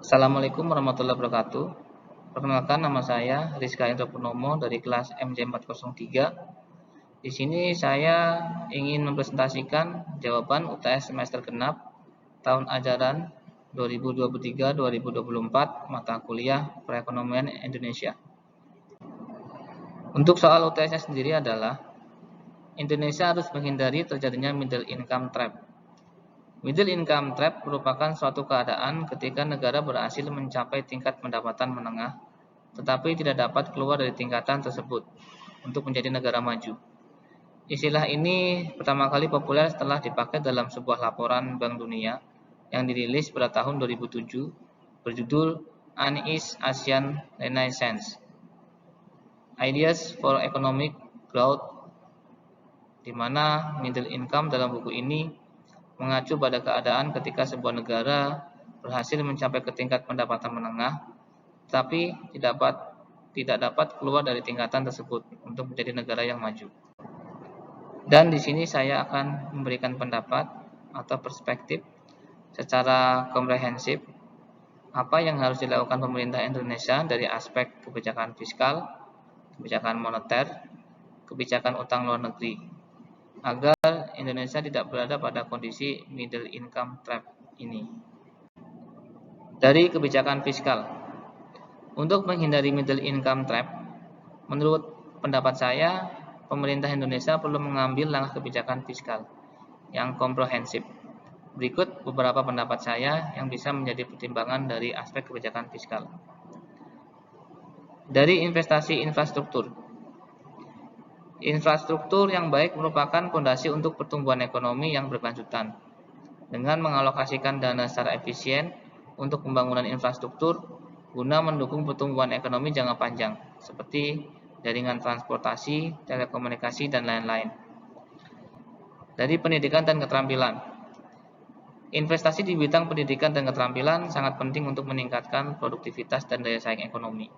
Assalamualaikum warahmatullahi wabarakatuh. Perkenalkan, nama saya Rizka Indra Purnomo dari kelas MJ403. Di sini saya ingin mempresentasikan jawaban UTS semester genap tahun ajaran 2023-2024 mata kuliah Perekonomian Indonesia. Untuk soal UTS-nya sendiri adalah Indonesia harus menghindari terjadinya middle income trap. Middle income trap merupakan suatu keadaan ketika negara berhasil mencapai tingkat pendapatan menengah, tetapi tidak dapat keluar dari tingkatan tersebut untuk menjadi negara maju. Istilah ini pertama kali populer setelah dipakai dalam sebuah laporan Bank Dunia yang dirilis pada tahun 2007 berjudul Uneased Asian Renaissance: Ideas for Economic Growth, di mana middle income dalam buku ini mengacu pada keadaan ketika sebuah negara berhasil mencapai ke tingkat pendapatan menengah, tapi tidak dapat keluar dari tingkatan tersebut untuk menjadi negara yang maju. Dan di sini saya akan memberikan pendapat atau perspektif secara komprehensif apa yang harus dilakukan pemerintah Indonesia dari aspek kebijakan fiskal, kebijakan moneter, kebijakan utang luar negeri, agar Indonesia tidak berada pada kondisi middle income trap ini. Dari kebijakan fiskal, untuk menghindari middle income trap, menurut pendapat saya, pemerintah Indonesia perlu mengambil langkah kebijakan fiskal yang komprehensif. Berikut beberapa pendapat saya yang bisa menjadi pertimbangan dari aspek kebijakan fiskal. Dari investasi infrastruktur, infrastruktur yang baik merupakan fondasi untuk pertumbuhan ekonomi yang berkelanjutan. Dengan mengalokasikan dana secara efisien untuk pembangunan infrastruktur guna mendukung pertumbuhan ekonomi jangka panjang, seperti jaringan transportasi, telekomunikasi, dan lain-lain. Dari pendidikan dan keterampilan, investasi di bidang pendidikan dan keterampilan sangat penting untuk meningkatkan produktivitas dan daya saing ekonomi.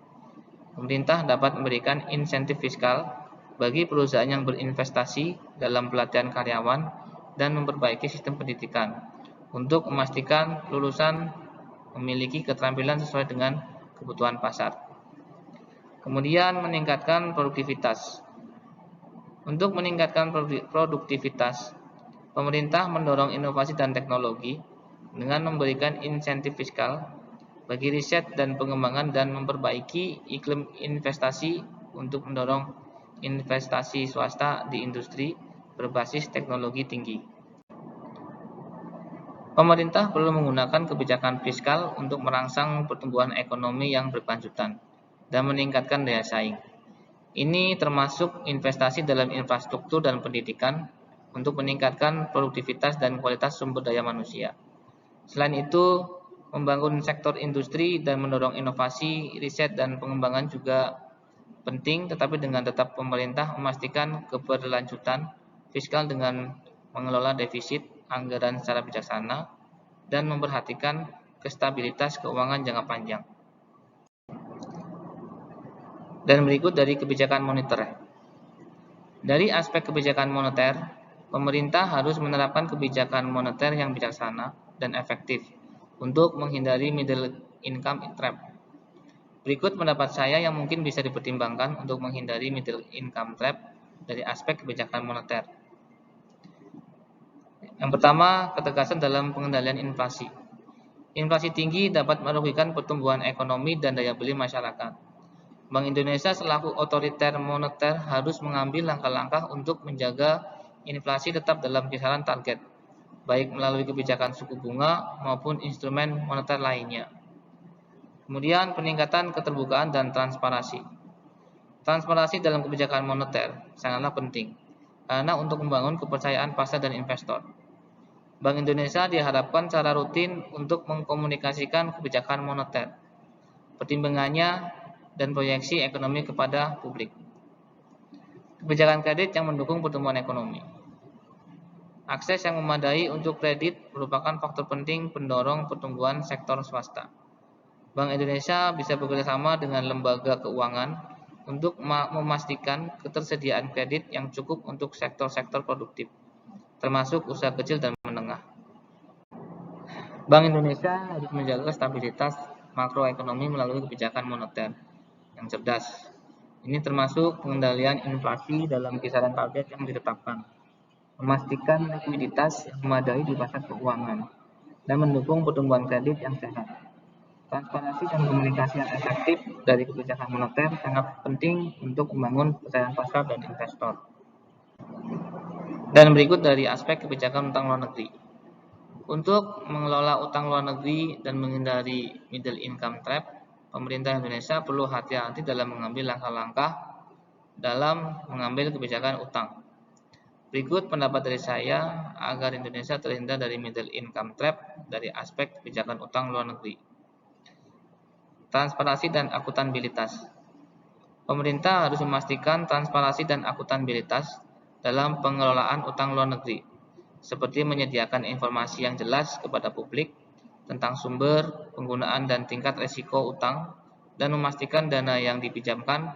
Pemerintah dapat memberikan insentif fiskal bagi perusahaan yang berinvestasi dalam pelatihan karyawan dan memperbaiki sistem pendidikan untuk memastikan lulusan memiliki keterampilan sesuai dengan kebutuhan pasar. Kemudian meningkatkan produktivitas. Untuk meningkatkan produktivitas, pemerintah mendorong inovasi dan teknologi dengan memberikan insentif fiskal bagi riset dan pengembangan dan memperbaiki iklim investasi untuk mendorong investasi swasta di industri berbasis teknologi tinggi. Pemerintah perlu menggunakan kebijakan fiskal untuk merangsang pertumbuhan ekonomi yang berkelanjutan dan meningkatkan daya saing. Ini termasuk investasi dalam infrastruktur dan pendidikan untuk meningkatkan produktivitas dan kualitas sumber daya manusia. Selain itu, membangun sektor industri dan mendorong inovasi, riset, dan pengembangan juga penting, tetapi dengan tetap pemerintah memastikan keberlanjutan fiskal dengan mengelola defisit anggaran secara bijaksana dan memperhatikan stabilitas keuangan jangka panjang. Dan berikut dari kebijakan moneter. Dari aspek kebijakan moneter, pemerintah harus menerapkan kebijakan moneter yang bijaksana dan efektif untuk menghindari middle income trap. Berikut pendapat saya yang mungkin bisa dipertimbangkan untuk menghindari middle income trap dari aspek kebijakan moneter. Yang pertama, ketegasan dalam pengendalian inflasi. Inflasi tinggi dapat merugikan pertumbuhan ekonomi dan daya beli masyarakat. Bank Indonesia selaku otoriter moneter harus mengambil langkah-langkah untuk menjaga inflasi tetap dalam kisaran target, baik melalui kebijakan suku bunga maupun instrumen moneter lainnya. Kemudian peningkatan keterbukaan dan transparansi. Transparansi dalam kebijakan moneter sangatlah penting karena untuk membangun kepercayaan pasar dan investor. Bank Indonesia diharapkan secara rutin untuk mengkomunikasikan kebijakan moneter, pertimbangannya, dan proyeksi ekonomi kepada publik. Kebijakan kredit yang mendukung pertumbuhan ekonomi. Akses yang memadai untuk kredit merupakan faktor penting pendorong pertumbuhan sektor swasta. Bank Indonesia bisa bekerjasama dengan lembaga keuangan untuk memastikan ketersediaan kredit yang cukup untuk sektor-sektor produktif, termasuk usaha kecil dan menengah. Bank Indonesia harus menjaga stabilitas makroekonomi melalui kebijakan moneter yang cerdas. Ini termasuk pengendalian inflasi dalam kisaran target yang ditetapkan, memastikan likuiditas yang memadai di pasar keuangan, dan mendukung pertumbuhan kredit yang sehat. Transparansi dan komunikasi yang efektif dari kebijakan moneter sangat penting untuk membangun kepercayaan pasar dan investor. Dan berikut dari aspek kebijakan utang luar negeri. Untuk mengelola utang luar negeri dan menghindari middle income trap, pemerintah Indonesia perlu hati-hati dalam mengambil langkah-langkah dalam mengambil kebijakan utang. Berikut pendapat dari saya agar Indonesia terhindar dari middle income trap dari aspek kebijakan utang luar negeri. Transparansi dan akuntabilitas. Pemerintah harus memastikan transparansi dan akuntabilitas dalam pengelolaan utang luar negeri, seperti menyediakan informasi yang jelas kepada publik tentang sumber, penggunaan, dan tingkat risiko utang, dan memastikan dana yang dipinjamkan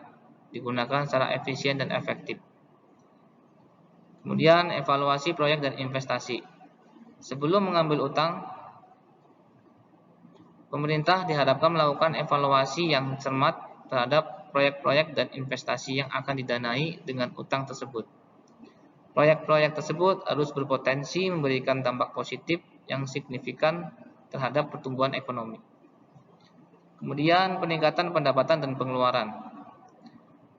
digunakan secara efisien dan efektif. Kemudian, evaluasi proyek dan investasi. Sebelum mengambil utang, pemerintah diharapkan melakukan evaluasi yang cermat terhadap proyek-proyek dan investasi yang akan didanai dengan utang tersebut. Proyek-proyek tersebut harus berpotensi memberikan dampak positif yang signifikan terhadap pertumbuhan ekonomi. Kemudian, peningkatan pendapatan dan pengeluaran.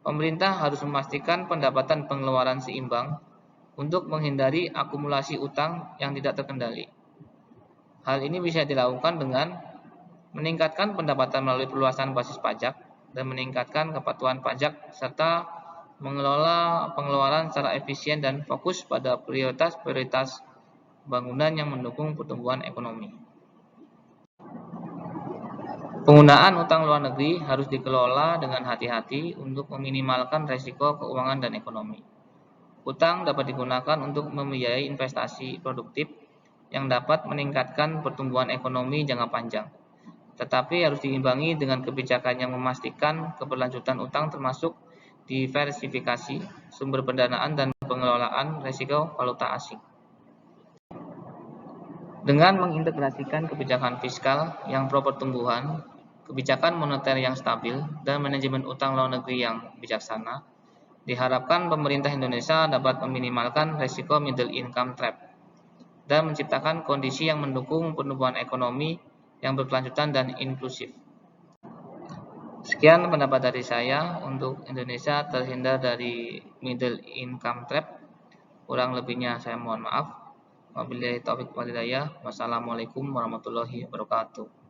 Pemerintah harus memastikan pendapatan pengeluaran seimbang untuk menghindari akumulasi utang yang tidak terkendali. Hal ini bisa dilakukan dengan meningkatkan pendapatan melalui perluasan basis pajak dan meningkatkan kepatuhan pajak serta mengelola pengeluaran secara efisien dan fokus pada prioritas-prioritas bangunan yang mendukung pertumbuhan ekonomi. Penggunaan utang luar negeri harus dikelola dengan hati-hati untuk meminimalkan risiko keuangan dan ekonomi. Utang dapat digunakan untuk membiayai investasi produktif yang dapat meningkatkan pertumbuhan ekonomi jangka panjang, tetapi harus diimbangi dengan kebijakan yang memastikan keberlanjutan utang termasuk diversifikasi sumber pendanaan dan pengelolaan risiko valuta asing. Dengan mengintegrasikan kebijakan fiskal yang pro pertumbuhan, kebijakan moneter yang stabil, dan manajemen utang luar negeri yang bijaksana, diharapkan pemerintah Indonesia dapat meminimalkan risiko middle income trap dan menciptakan kondisi yang mendukung pertumbuhan ekonomi yang berkelanjutan dan inklusif. Sekian pendapat dari saya untuk Indonesia terhindar dari middle income trap. Kurang lebihnya saya mohon maaf. Wabillahi taufiq wal hidayah. Wassalamualaikum warahmatullahi wabarakatuh.